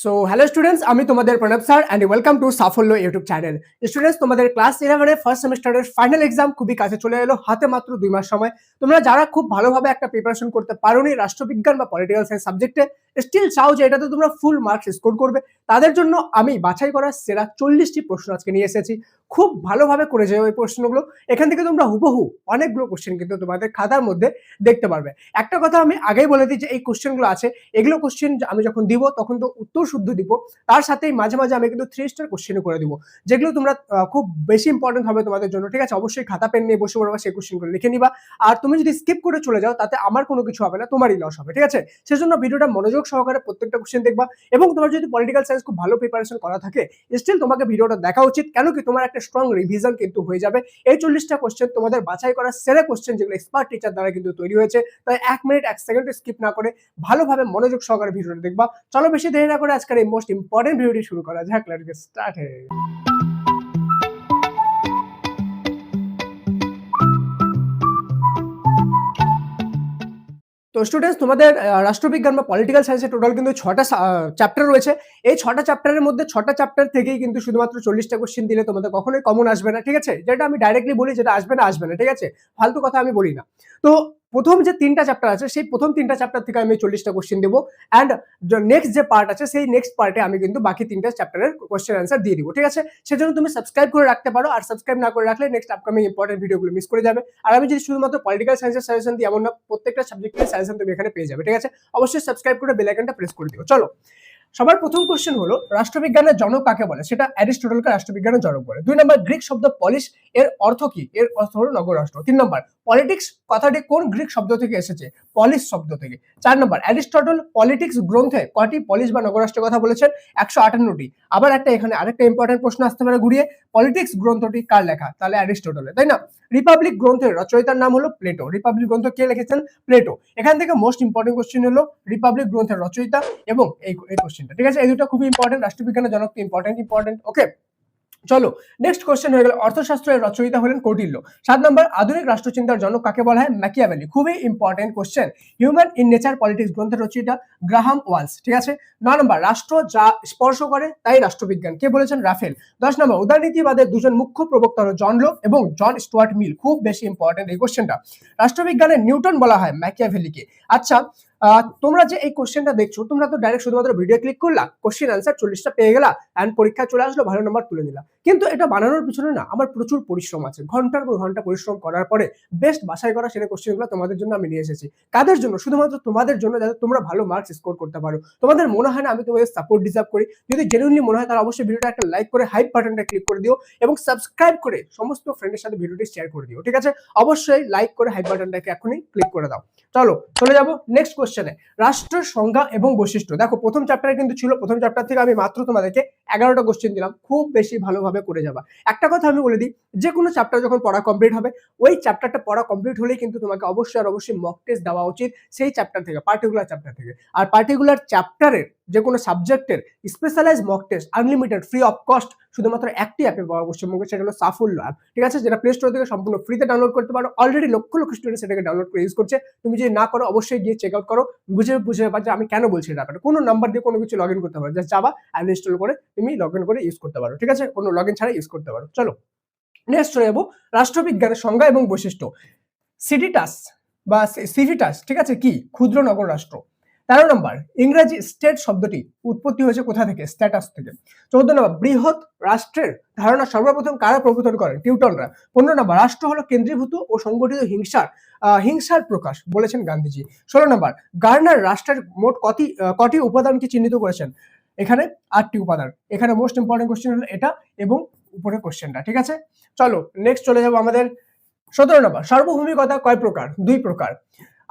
So hello students, আমি তোমাদের Pranab sir and welcome to সাফল্য ইউটিউব চ্যানেল। স্টুডেন্টস, তোমাদের ক্লাস 11 এর ফার্স্ট সেমিস্টারের ফাইনাল এক্সাম খুবই কাছে চলে এলো, হাতে মাত্র 2 মাস সময়। তোমরা যারা খুব ভালোভাবে একটা প্রিপারেশন করতে পারোনি রাষ্ট্রবিজ্ঞান বা পলিটিক্যাল সায়েন্স সাবজেক্টে, স্টিল চাও যে এটাতে তোমরা ফুল মার্কস স্কোর করবে, তাদের জন্য আমি বাছাই করা সেরা 40টি প্রশ্ন আজকে নিয়ে এসেছি। খুব ভালোভাবে করে যাও এই প্রশ্নগুলো। এখান থেকে তোমরা হুবহু অনেকগুলো কোশ্চেন কিন্তু তোমাদের খাতার মধ্যে দেখতে পারবে। একটা কথা আমি আগেই বলে দিই যে এই কোশ্চেনগুলো আছে, এগুলো কোশ্চেন আমি যখন দিব তখন তো উত্তর শুদ্ধ দিব, তার সাথেই মাঝে মাঝে আমি কিন্তু 3 স্টার কোশ্চেনও করে দিব, যেগুলো তোমরা খুব বেশি ইম্পর্টেন্ট হবে তোমাদের জন্য। ঠিক আছে, অবশ্যই খাতা পেন নিয়ে বসে পড়বা, সেই কোশ্চেনগুলো লিখে নিবা। আর তুমি যদি স্কিপ করে চলে যাও তাতে আমার কোনো কিছু হবে না, তোমারই লস হবে। ঠিক আছে, সেজন্য ভিডিওটা মনোযোগ সহকারে প্রত্যেকটা কোশ্চেন দেখবা। এবং তোমার যদি পলিটিক্যাল সায়েন্স খুব ভালো প্রিপারেশন করা থাকে, স্টিল তোমাকে ভিডিওটা দেখা উচিত, কেন কি তোমার একটা স্ট্রং রিভিশন কিন্তু হয়ে যাবে। এই 40টা কোশ্চেন তোমাদের বাছাই করা সেরা কোশ্চেন, যেগুলো এক্সপার্ট টিচার দ্বারা কিন্তু তৈরি হয়েছে। তাই 1 মিনিট 1 সেকেন্ড স্কিপ না করে ভালোভাবে মনোযোগ সহকারে ভিডিওটা দেখবা। চলো বেশি দেরি না করে আজকের এই মোস্ট ইম্পর্টেন্ট ভিডিওটি শুরু করা যাক। Let's get started. তো স্টুডেন্টস, তোমাদের রাষ্ট্রবিজ্ঞান বা পলিটিক্যাল সায়েন্সে টোটাল কিন্তু 6টা চ্যাপ্টার রয়েছে। এই 6টা চ্যাপ্টারের মধ্যে 6টা চ্যাপ্টার থেকেই কিন্তু শুধুমাত্র 40টা কোশ্চেন দিলে তোমাদের কখনোই কমন আসবে না। ঠিক আছে, যেটা আমি ডাইরেক্টলি বলি, যেটা আসবে না আসবে না। ঠিক আছে, ফালতু কথা আমি বলি না। তো প্রথম যে 3টা চ্যাপ্টার আছে, সেই প্রথম 3টা চ্যাপ্টার থেকে আমি 40টা কোশ্চেন দেবো। অ্যান্ড নেক্সট যে পার্ট আছে, সেই নেক্সট পার্টে আমি কিন্তু বাকি 3টা চ্যাপ্টারের কোশ্চেন অ্যান্সার দিয়ে দিব। ঠিক আছে, সেজন্য তুমি সাবস্ক্রাইব করে রাখতে পারো, আর সাবস্ক্রাইব না করে রাখলে নেক্সট আপকামিং ইম্পর্টেন্ট ভিডিওগুলো মিস করে যাবে। আর আমি যদি শুধুমাত্র পলিটিক্যাল সায়েন্সের সাজেশন দিই এমন না, প্রত্যেকটা সাবজেক্টের সাজেশন তুমি এখানে পেয়ে যাবে। ঠিক আছে, অবশ্যই সাবস্ক্রাইব করে বেল আইকনটা প্রেস করে দিও। চলো, সবার প্রথম কোশ্চেন হলো রাষ্ট্রবিজ্ঞানের জনক কাকে বলে? সেটা অ্যারিস্টটলকে রাষ্ট্রবিজ্ঞানের জনক বলে। 2 নম্বর, গ্রিক শব্দ পলিশ এর অর্থ কি? এর অর্থ হলো নগরাষ্ট্র। 3 নম্বর, পলিটিক্স কথাটি কোন গ্রিক শব্দ থেকে এসেছে? পলিশ শব্দ থেকে। 4 নম্বর, অ্যারিস্টটল পলিটিক্স গ্রন্থে কয়টি পলিশ বা নগরাষ্ট্রের কথা বলেছেন? 158টি। আবার এখানে আরেকটা ইম্পর্টেন্ট প্রশ্ন আসতে পারে ঘুরিয়ে, পলিটিক্স গ্রন্থটি কার লেখা? তাহলে অ্যারিস্টটলের, তাই না? রিপাবলিক গ্রন্থের রচয়িতার নাম হলো প্লেটো। রিপাবলিক গ্রন্থ কে লিখেছেন? প্লেটো। এখান থেকে মোস্ট ইম্পর্টেন্ট কোশ্চেন হলো রিপাবলিক গ্রন্থের রচয়িতা এবং এই কোশ্চেনটা। ঠিক আছে, এই দুটো খুবই ইম্পর্টেন্ট, রাষ্ট্রবিজ্ঞানের জনক ইম্পর্টেন্ট। ওকে, চলো নেক্সট কোশ্চেন হয়ে গেল, অর্থশাস্ত্রের রচয়িতা হলেন কৌটিল্য। 7 নম্বর, আধুনিক রাষ্ট্রচিন্তার জনক কাকে বলা হয়? ম্যাকিয়াভেলি। খুবই important question. Human in nature politics গ্রন্থের রচয়িতা গ্রাহাম ওয়ালস। ঠিক আছে। 9 নম্বর, রাষ্ট্র যা স্পর্শ করে তাই রাষ্ট্রবিজ্ঞান, কে বলেছেন? রাফেল। 10 নম্বর, উদারনীতিবাদের দুজন মুখ্য প্রবক্তা হলো জন লক এবং জন স্টুয়ার্ট মিল। খুব বেশি ইম্পর্টেন্ট এই কোশ্চেনটা। রাষ্ট্রবিজ্ঞানের নিউটন বলা হয় ম্যাকিয়াভেলিকে। আচ্ছা, তোমরা যে এই কোশ্চেনটা দেখছো, তোমরা তো ডাইরেক্ট শুধুমাত্র ভিডিও ক্লিক করলা, কোশ্চেন আনসার 40টা পেয়ে গেলা, এন্ড পরীক্ষায় চলে আসলো, ভালো নাম্বার তুলে নিলা। কিন্তু এটা বানানোর পিছনে না আমার প্রচুর পরিশ্রম আছে। ঘন্টার পর ঘন্টা পরিশ্রম করার পরে বেস্ট বাছাই করা সেরা কোশ্চেনগুলো তোমাদের জন্য আমি নিয়ে এসেছি। কাদের জন্য? শুধুমাত্র তোমাদের জন্য, যাতে তোমরা ভালো মার্কস স্কোর করতে পারো। তোমাদের মনে হয় না আমি তোমাদের সাপোর্ট ডিজার্ভ করি? যদি জেনুইনলি মনে হয় তাহলে অবশ্যই ভিডিওটা একটা লাইক করে হাইপ বাটনটা ক্লিক করে দিও এবং সাবস্ক্রাইব করে সমস্ত ফ্রেন্ডের সাথে ভিডিওটি শেয়ার করে দিও। ঠিক আছে, অবশ্যই লাইক করে হাইপ বাটনটাকে এখনই ক্লিক করে দাও। চলো চলে যাবো নেক্সট কোশ্চেনে, রাষ্ট্রের সংজ্ঞা এবং বৈশিষ্ট্য। দেখো, প্রথম চ্যাপ্টারে কিন্তু ছিল, প্রথম চ্যাপ্টার থেকে আমি মাত্র তোমাদেরকে 11টা কোশ্চেন দিলাম, খুব বেশি ভালোভাবে করে যাবা। একটা কথা আমি বলে দিই, যে কোনো চ্যাপ্টার যখন পড়া কমপ্লিট হবে, ওই চ্যাপ্টারটা পড়া কমপ্লিট হলেই কিন্তু তোমাকে অবশ্যই আর অবশ্যই মক টেস্ট দেওয়া উচিত সেই চ্যাপ্টার থেকে, পার্টিকুলার চ্যাপ্টার থেকে। আর পার্টিকুলার চ্যাপ্টারের যে কোনো সাবজেক্টের specialise mock test unlimited free of cost শুধুমাত্র একটি অ্যাপে পাওয়া পশ্চিমবঙ্গে, সেটা হলো সাফল্য অ্যাপ। ঠিক আছে, যেটা প্লে স্টোর থেকে সম্পূর্ণ ফ্রিতে ডাউনলোড করতে পারো। অলরেডি লক্ষ লক্ষ স্টুডেন্ট সেটাকে ডাউনলোড করে ইউজ করছে। তুমি যদি না করো অবশ্যই গিয়ে চেক আউট করো, বুঝে পারো যে আমি কেন বলছি এটা। কোনো নাম্বার দিয়ে কোনো কিছু লগ ইন করতে পারো, জাস্ট যাবা অ্যাপ ইনস্টল করে তুমি লগ ইন করে ইউজ করতে পারো। ঠিক আছে, কোনো লগ ইন ছাড়া ইউজ করতে পারো। চলো নেক্সট চলে যাবো, রাষ্ট্রবিজ্ঞানের সংজ্ঞা এবং বৈশিষ্ট্য। সিডিটাস বা সিভিটাস, ঠিক আছে, কি? ক্ষুদ্র নগর রাষ্ট্র। 13 নম্বর, ইংরেজি স্টেট শব্দটি উৎপত্তি হয়েছে কোথা থেকে? স্ট্যাটাস থেকে। 14 নম্বর, বৃহৎ রাষ্ট্রের ধারণা সর্বপ্রথম কারা প্রবর্তন করেন? টিউটনরা। 15 নম্বর, রাষ্ট্র হলো কেন্দ্রীভূত ও সংগঠিত হিংসার প্রকাশ, বলেছেন গান্ধীজি। 16 নম্বর, গার্নার রাষ্ট্রের মোট কটি উপাদানকে চিহ্নিত করেছেন? এখানে 8টি উপাদান। এখানে মোস্ট ইম্পর্টেন্ট কোশ্চেন হলো এটা এবং উপরের কোশ্চেনটা। ঠিক আছে, চলো নেক্সট চলে যাবো আমাদের 17 নম্বর, সার্বভৌমিকতা কয় প্রকার? 2 প্রকার।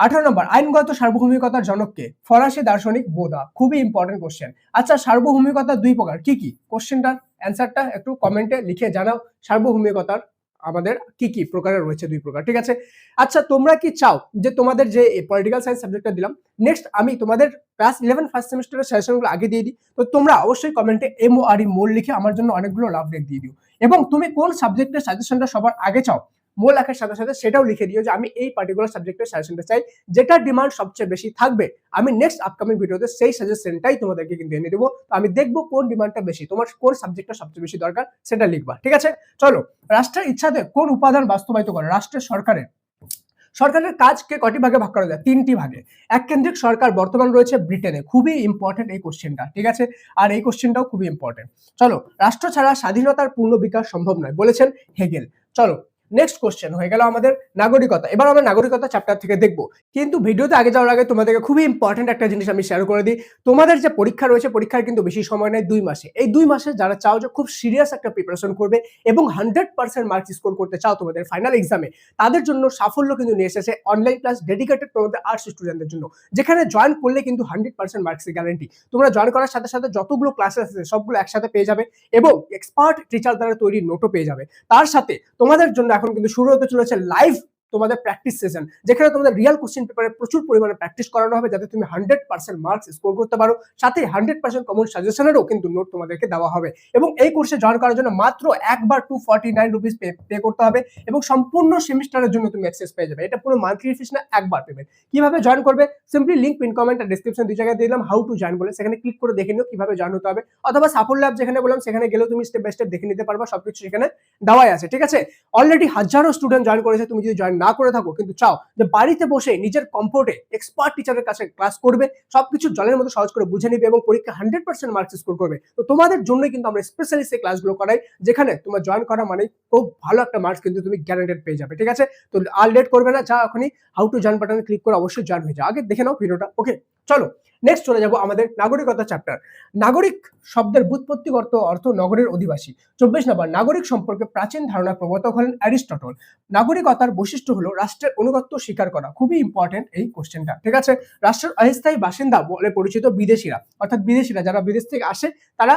18 নম্বর, আইনগত সার্বভৌমিকতার জনককে? ফরাসি দার্শনিক বোদা। খুবই ইম্পর্টেন্ট কোশ্চেন। আচ্ছা, সার্বভৌমিকতা 2 প্রকার, কি কি? কোশ্চেনটার অ্যান্সারটা একটু কমেন্টে লিখে জানাও। সার্বভৌমিকতার আমাদের কি কি প্রকারের রয়েছে? 2 প্রকার। ঠিক আছে, আচ্ছা তোমরা কি চাও যে তোমাদের যে পলিটিক্যাল সায়েন্স সাবজেক্টটা দিলাম, নেক্সট আমি তোমাদের ক্লাস 11 ফার্স্ট সেমিস্টারের সাজেশনগুলো আগে দিয়ে দিই? তো তোমরা অবশ্যই কমেন্টে MORE মোর লিখে আমার জন্য অনেকগুলো লাভ রেখ দিয়ে দিও। এবং তুমি কোন সাবজেক্টের সাজেশনটা সবার আগে চাও মোল লেখার সাথে সাথে সেটাও লিখে দিও যে আমি এই পার্টিকুলার সাবজেক্টের সাজেশনটা চাই, যেটা ডিমান্ড সবচেয়ে বেশি থাকবে আমি নেক্সট আপকামিং ভিডিওতে সেই সাজেশনটাই তোমাদেরকে কিন্তু এনে দেবো। তো আমি দেখবো কোন ডিমান্ডটা বেশি, তোমার কোন সাবজেক্টটা সবচেয়ে বেশি দরকার সেটা লিখবা, ঠিক আছে। চলো, রাষ্ট্রের ইচ্ছাতে কোন উপাদান বাস্তবায়িত করে? রাষ্ট্রের সরকারের কাজকে কটি ভাগে ভাগ করা যায়? 3টি ভাগে। এককেন্দ্রিক সরকার বর্তমান রয়েছে ব্রিটেনে, খুবই ইম্পর্টেন্ট এই কোশ্চেনটা, ঠিক আছে, আর এই কোশ্চেনটাও খুবই ইম্পর্টেন্ট। চলো, রাষ্ট্র ছাড়া স্বাধীনতার পূর্ণ বিকাশ সম্ভব নয় বলেছেন হেগেল। চলো, নেক্সট কোশ্চেন হয়ে গেল আমাদের নাগরিকতা। এবার আমরা নাগরিকতা চ্যাপ্টার থেকে দেখবো, কিন্তু ভিডিওতে আগে যাওয়ার আগে তোমাদেরকে খুবই ইম্পর্টেন্ট একটা জিনিস আমি শেয়ার করে দিই। তোমাদের যে পরীক্ষা রয়েছে, পরীক্ষার কিন্তু বেশি সময় নেই, 2 মাসে। এই 2 মাসে যারা চাও যে খুব সিরিয়াস একটা প্রিপারেশন করবে এবং 100% মার্কস স্কোর করতে চাও তোমাদের ফাইনাল এক্সামে, তাদের জন্য সাফল্য কিন্তু নিয়ে এসেছে অনলাইন ক্লাস ডেডিকেটেড তোমাদের আর্টস স্টুডেন্টদের জন্য, যেখানে জয়েন করলে কিন্তু 100% মার্কসের গ্যারান্টি। তোমরা জয়েন করার সাথে সাথে যতগুলো ক্লাসেস আছে সবগুলো একসাথে পেয়ে যাবে এবং এক্সপার্ট টিচার দ্বারা তৈরি নোটও পেয়ে যাবে। তার সাথে তোমাদের জন্য এখন কিন্তু শুরু হতে চলেছে লাইভ তোমাদের প্র্যাকটিস সেশন, যেখানে তোমাদের রিয়েল কোশ্চেন পেপারে প্রচুর পরিমাণে প্র্যাকটিস করানো হবে, যাতে তুমি 100% মার্কস স্কোর করতে পারো। সাথে 100% কমন সাজেশনেরও কিন্তু নোট তোমাদেরকে দেওয়া হবে। এবং এই কোর্সে জয়েন করার জন্য মাত্র একবার 249 রুপিস পে করতে হবে এবং সম্পূর্ণ সেমিস্টারের জন্য তুমি অ্যাক্সেস পেয়ে যাবে। এটা পুরো মান্থলি ফিস না, একবার পেমেন্ট। কিভাবে জয়েন করবে? সিম্পলি লিংক পিন কমেন্ট আর ডেসক্রিপশন দুই জায়গায় দিলাম, হাউ টু জয়েন বলে, সেখানে ক্লিক করে দেখে নিও কিভাবে জয়েন হতে হবে। অথবা সাফল্য অ্যাপ যেখানে বললাম সেখানে গেলেও তুমি স্টেপ বাই স্টেপ দেখে নিতে পারবা, সবকিছু সেখানে দেওয়াই আছে, ঠিক আছে। অলরেডি হাজারো স্টুডেন্ট জয়েন করেছে, তুমি যদি জয়েন না করে থাকো কিন্তু চাও যে বাড়িতে বসে নিজের কমফোর্টে এক্সপার্ট টিচারের কাছে ক্লাস করবে, সবকিছু জলের মতো সহজ করে বুঝে নিবে এবং পরীক্ষা 100% মার্কস স্কোর করবে, তো তোমাদের জন্যই কিন্তু আমরা স্পেশালি সেই ক্লাসগুলো করাই, যেখানে তোমার জয়েন করা মানে খুব ভালো একটা মার্কস কিন্তু তুমি গ্যারান্টেড পেয়ে যাবে, ঠিক আছে। তো আর লেট করবে না, যা এখনই হাউ টু জয়েন বাটনে ক্লিক করে অবশ্যই জয়েন হয়ে যাও। আগে দেখে নাও ভিডিওটা, ওকে। চলো, নেক্সট চলে যাব আমাদের নাগরিকতা চ্যাপ্টার। নাগরিক শব্দের ব্যুৎপত্তিগত অর্থ নগরের অধিবাসী। 24 নম্বর, নাগরিক সম্পর্কে প্রাচীন ধারণার প্রবর্তক হলেন অ্যারিস্টটল। নাগরিকতার বৈশিষ্ট্য হলো রাষ্ট্রের অনুগত্য স্বীকার করা। খুবই ইম্পর্টেন্ট এই কোশ্চেনটা, ঠিক আছে। রাষ্ট্রের অস্থায়ী বাসিন্দা বলে পরিচিত বিদেশিরা, অর্থাৎ বিদেশিরা যারা বিদেশ থেকে আসে, তারা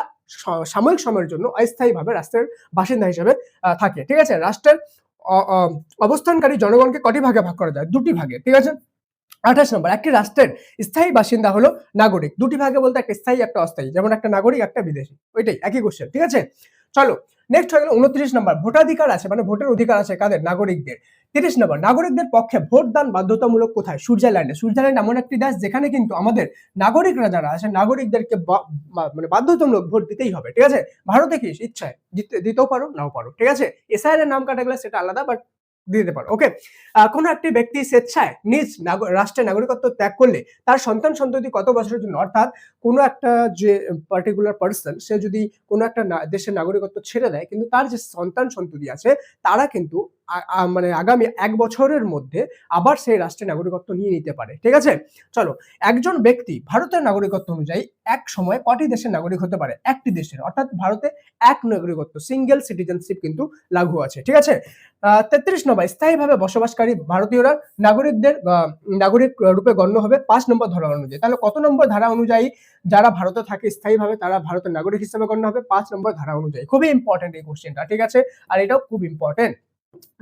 সাময়িক সময়ের জন্য অস্থায়ীভাবে রাষ্ট্রের বাসিন্দা হিসেবে থাকে, ঠিক আছে। রাষ্ট্রের অবস্থানকারী জনগণকে কটি ভাগে ভাগ করা যায়? 2টি ভাগে, ঠিক আছে। 28 নম্বর, একটি রাষ্ট্রের স্থায়ী বাসিন্দা হলো নাগরিক। 2টি ভাগে বলতে একটা স্থায়ী একটা অস্থায়ী, যেমন একটা নাগরিক একটা বিদেশি, ওইটাই একই কোশ্চেন, ঠিক আছে। চলো, নেক্সট হয়ে গেল 29 নম্বর, ভোটাধিকার আছে, মানে ভোটের অধিকার আছে কাদের? নাগরিকদের। 30 নম্বর, নাগরিকদের পক্ষে ভোট দান বাধ্যতামূলক কোথায়? সুইজারল্যান্ডে। সুইজারল্যান্ড এমন একটি দেশ যেখানে কিন্তু আমাদের নাগরিকরা যারা আছে, নাগরিকদেরকে মানে বাধ্যতামূলক ভোট দিতেই হবে, ঠিক আছে। ভারতে কি ইচ্ছায় দিতেও পারো, নাও পারো, ঠিক আছে। এসআইআর এর নাম কাটা গেলে সেটা আলাদা, বাট দিতে পারো, ওকে। কোন একটি ব্যক্তি স্বেচ্ছায় নিজ রাষ্ট্রের নাগরিকত্ব ত্যাগ করলে তার সন্তান সন্ততি কত বছরের জন্য, অর্থাৎ কোন একটা যে পার্টিকুলার পার্সন, সে যদি কোন একটা দেশের নাগরিকত্ব ছেড়ে দেয়, কিন্তু তার যে সন্তান সন্ততি আছে তারা কিন্তু মানে আগামী 1 বছরের মধ্যে আবার সেই রাষ্ট্রের নাগরিকত্ব নিয়ে নিতে পারে, ঠিক আছে। চলো, একজন ব্যক্তি ভারতের নাগরিকত্ব অনুযায়ী এক সময় কটি দেশের নাগরিক হতে পারে? একটি দেশের, অর্থাৎ ভারতে এক নাগরিকত্ব, সিঙ্গেল সিটিজেনশিপ কিন্তু লাগু আছে, ঠিক আছে। 33 নম্বর, স্থায়ীভাবে বসবাসকারী ভারতীয়রা নাগরিক রূপে গণ্য হবে 5 নম্বর ধারা অনুযায়ী। তাহলে কত নম্বর ধারা অনুযায়ী যারা ভারতে থাকে স্থায়ীভাবে তারা ভারতের নাগরিক হিসেবে গণ্য হবে? 5 নম্বর ধারা অনুযায়ী। খুবই ইম্পর্টেন্ট এই কোশ্চেনটা, ঠিক আছে, আর এটাও খুব ইম্পর্টেন্ট।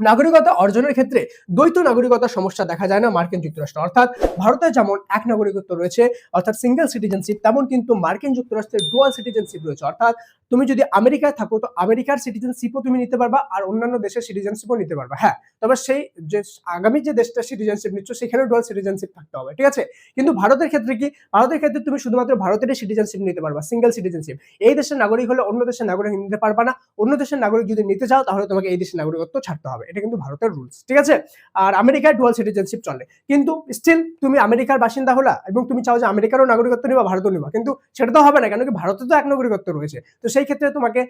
নাগরিকতা অর্জনের ক্ষেত্রে দ্বৈত নাগরিকতার সমস্যা দেখা যায় না মার্কিন যুক্তরাষ্ট্র, অর্থাৎ ভারতে যেমন এক নাগরিকত্ব রয়েছে অর্থাৎ সিঙ্গেল সিটিজেনশিপ, তেমন কিন্তু মার্কিন যুক্তরাষ্ট্রের ডুয়াল সিটিজেনশিপ রয়েছে, অর্থাৎ তুমি যদি আমেরিকায় থাকো তো আমেরিকার সিটিজেনশিপও তুমি নিতে পারবা আর অন্যান্য দেশের সিটিজেনশিপও নিতে পারবা। হ্যাঁ, তবে সেই যে আগামী যে দেশটা সিটিজেনশিপ নিচ্ছ সেখানে ডুয়াল সিটিজেনশিপ থাকতে হবে, ঠিক আছে। কিন্তু ভারতের ক্ষেত্রে কি? ভারতের ক্ষেত্রে তুমি শুধুমাত্র ভারতেরই সিটিজেনশিপ নিতে পারবা, সিঙ্গেল সিটিজেনশিপ। এই দেশের নাগরিক হলে অন্য দেশের নাগরিক নিতে পারবা না, অন্য দেশের নাগরিক যদি নিতে চাও তাহলে তোমাকে এই দেশের নাগরিকত্ব ছাড়তে হবে, এটা কিন্তু ভারতের রুলস, ঠিক আছে। আর আমেরিকায় ডুয়াল সিটিজেনশিপ চলে, কিন্তু স্টিল তুমি আমেরিকার বাসিন্দা হলা এবং তুমি চাও যে আমেরিকারও নাগরিকত্ব নিবা, ভারতও নিবা, কিন্তু সেটা তো হবে না, কেন কি ভারতে তো এক নাগরিকত্ব রয়েছে। তো সেই ক্ষেত্রে তোমাকে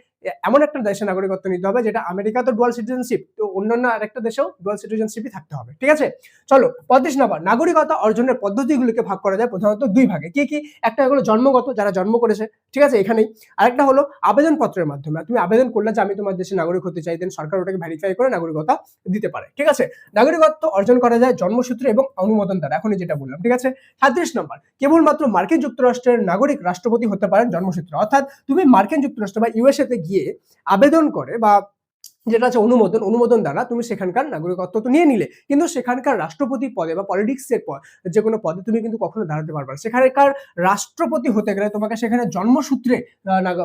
এমন একটা দেশের নাগরিকত্ব নিতে হবে যেটা আমেরিকা তো ডুয়াল সিটিজেনশিপ, তো অন্যান্য আরেকটা দেশেও ডুয়াল সিটিজেনশিপই থাকতে হবে, ঠিক আছে। চলো, 35 নম্বর, নাগরিকতা অর্জনের পদ্ধতিগুলোকে ভাগ করা যায় প্রধানত 2 ভাগে। কি কি? একটা হলো জন্মগত, যারা জন্ম করেছে, ঠিক আছে, এখানেই। আরেকটা হলো আবেদনপত্রের মাধ্যমে, তুমি আবেদন করলে যে আমি তোমার দেশে নাগরিক হতে চাই, দেন সরকার ওটাকে ভেরিফাই করে নাগরিকতা দিতে পারে, ঠিক আছে। নাগরিকত্ব অর্জন করা যায় জন্মসূত্রে এবং অনুমোদন দ্বারা, এখনই যেটা বললাম, ঠিক আছে। 37 নম্বর, কেবলমাত্র মার্কিন যুক্তরাষ্ট্রের নাগরিক রাষ্ট্রপতি হতে পারেন জন্মসূত্রে, অর্থাৎ তুমি মার্কিন যুক্তরাষ্ট্র বা ইউএসএ তে গিয়ে আবেদন করে বা যেটা আছে অনুমোদন দ্বারা তুমি সেখানকার নাগরিকত্ব তো নিয়ে নিলে, কিন্তু সেখানকার রাষ্ট্রপতি পদে বা পলিটিক্সের যে কোনো পদে তুমি কিন্তু কখনো দাঁড়াতে পারবে না। সেখানকার রাষ্ট্রপতি হতে গেলে তোমাকে সেখানে জন্মসূত্রে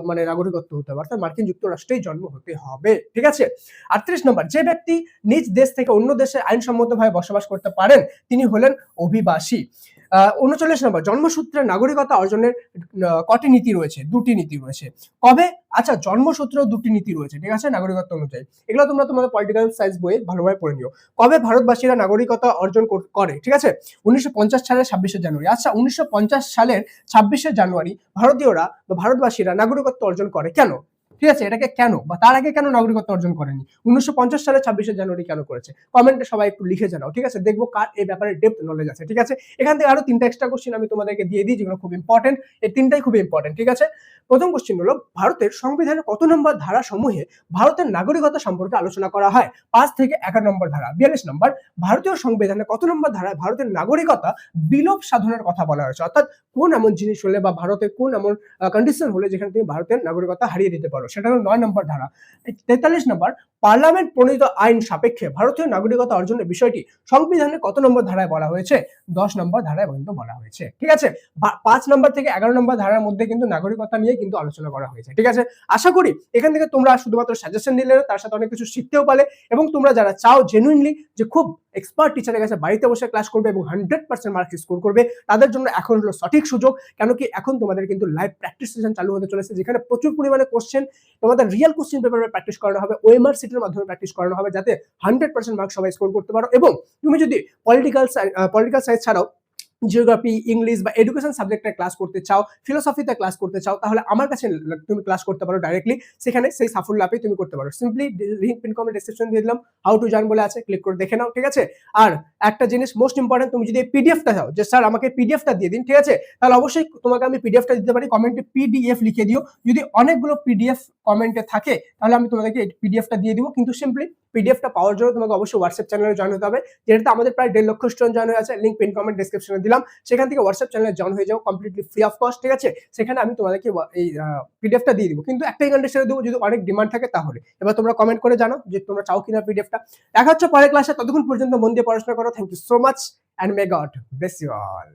মানে নাগরিকত্ব হতে হবে, অর্থাৎ মার্কিন যুক্তরাষ্ট্রেই জন্ম হতে হবে। ঠিক আছে? 38 নম্বর, যে ব্যক্তি নিজ দেশ থেকে অন্য দেশে আইনসম্মতভাবে বসবাস করতে পারেন তিনি হলেন অভিবাসী। 39 নম্বর, জন্মসূত্রে নাগরিকতা অর্জনের কটি নীতি রয়েছে? 2টি নীতি রয়েছে। কবে? আচ্ছা, জন্মসূত্রেও 2টি নীতি রয়েছে, ঠিক আছে, নাগরিকত্ব অনুযায়ী। এগুলো তোমরা তোমাদের পলিটিক্যাল সায়েন্স বইয়ে ভালোভাবে পড়ে নিও। কবে ভারতবাসীরা নাগরিকতা অর্জন করে? ঠিক আছে, 1950 সালের 26শে জানুয়ারি। আচ্ছা, 1950 সালের 26শে জানুয়ারি ভারতীয়রা বা ভারতবাসীরা নাগরিকত্ব অর্জন করে কেন? ঠিক আছে, এটাকে কেন বা তার আগে কেন নাগরিকত্ব অর্জন করেনি? 1950 সালের 26শে জানুয়ারি কেন করেছে? কমেন্টে সবাই একটু লিখে জানাও। ঠিক আছে, দেখবো কার এই ব্যাপারে ডেপথ নলেজ আছে। ঠিক আছে, এখান থেকে আরো 3টা এক্সট্রা কোশ্চেন আমি তোমাদেরকে দিয়ে দিই, যেগুলো খুব ইম্পর্টেন্ট। এই 3টাই খুব ইম্পর্টেন্ট। ঠিক আছে, প্রথম কোশ্চেন হলো, ভারতের সংবিধানের কত নম্বর ধারা সমূহে ভারতের নাগরিকতা সম্পর্কে আলোচনা করা হয়? 5 থেকে 11 নম্বর ধারা। 42 নম্বর, ভারতীয় সংবিধানের কত নম্বর ধারায় ভারতের নাগরিকতা বিলোপ সাধনের কথা বলা হয়েছে? অর্থাৎ কোন এমন জিনিস হলে বা ভারতের কোন এমন কন্ডিশন হলে যেখানে তুমি ভারতের নাগরিকতা হারিয়ে দিতে পারো, সেটা হলো 9 নম্বর ধারা। 43 নম্বর, পার্লামেন্ট প্রণীত আইন সাপেক্ষে ভারতীয় নাগরিকতা অর্জনের বিষয়টি সংবিধানের কত নম্বর ধারায় বলা হয়েছে? 10 নম্বর ধারায় কিন্তু বলা হয়েছে। ঠিক আছে, 5 নম্বর থেকে 11 নম্বর ধারার মধ্যে কিন্তু নাগরিকতা নিয়ে কিন্তু আলোচনা করা হয়েছে। ঠিক আছে, আশা করি এখান থেকে তোমরা শুধুমাত্র সাজেশন নিলে না, তার সাথে অনেক কিছু শিখতেও পারলে, এবং তোমরা যারা চাও জেনুইনলি যে খুব এক্সপার্ট টিচারের কাছে বাড়িতে বসে ক্লাস করবে এবং 100% মার্ক স্কোর করবে, তাদের জন্য এখন হলো সঠিক সুযোগ। কেন কি এখন তোমাদের কিন্তু লাইভ প্র্যাকটিস সেশন চালু হতে চলেছে, যেখানে প্রচুর পরিমাণে কোশ্চেন তোমাদের রিয়েল কোশ্চেন পেপারে প্র্যাকটিস করানো হবে, ওএমআর সিটের মাধ্যমে প্র্যাকটিস করানো হবে, যাতে 100% মার্ক সবাই স্কোর করতে পারো। এবং তুমি যদি পলিটিক্যাল সায়েন্স ছাড়াও জিওগ্রাফি, ইংলিশ বা এডুকেশন সাবজেক্টে ক্লাস করতে চাও, ফিলোসফিতে ক্লাস করতে চাও, তাহলে আমার কাছে তুমি ক্লাস করতে পারো ডাইরেক্টলি। সেখানে সেই সাফল্য লাভে তুমি করতে পারো। Simply link pin comment description দিয়ে দিলাম, হাউ টু জয়েন বলে আছে, ক্লিক করে দেখে নাও। ঠিক আছে, আর একটা জিনিস মোস্ট ইম্পর্টেন্ট, তুমি যদি পিডিএফটা চাও যে স্যার আমাকে পিডিএফটা দিয়ে দিন, ঠিক আছে, তাহলে অবশ্যই তোমাকে আমি পিডিএফটা দিতে পারি। কমেন্টে পিডিএফ লিখে দিও। যদি অনেকগুলো পিডিএফ কমেন্টে থাকে তাহলে আমি তোমাদেরকে পিডিএফটা দিয়ে দিব, কিন্তু সিম্পলি পিডিএফটা পাওয়ার জন্য তোমাকে অবশ্যই হোয়াটসঅ্যাপ চ্যানেলে জয়েন হতে হবে, যেটাতে আমাদের প্রায় 1.5 লক্ষ স্টুডেন্ট জয়েন হয়ে আছে। লিংক পিন কমেন্ট ডেসক্রিপশনে দিলাম, সেখান থেকে হোয়াটসঅ্যাপ চ্যানেলে জয়েন হয়ে যাও কমপ্লিটলি ফ্রি অফ কস্ট। ঠিক আছে, সেখানে আমি তোমাদেরকে এই পিডিএফটা দিয়ে দিব, কিন্তু একটাই কন্ডিশনে দেবো, যদি অনেক ডিমান্ড থাকে তাহলে। এবার তোমরা কমেন্ট করে জানো যে তোমরা চাও কিনা পিডিএফটা। দেখা হচ্ছে পরের ক্লাসে, ততক্ষণ পর্যন্ত মন দিয়ে পড়াশোনা করো। Thank you so much and may God bless you all.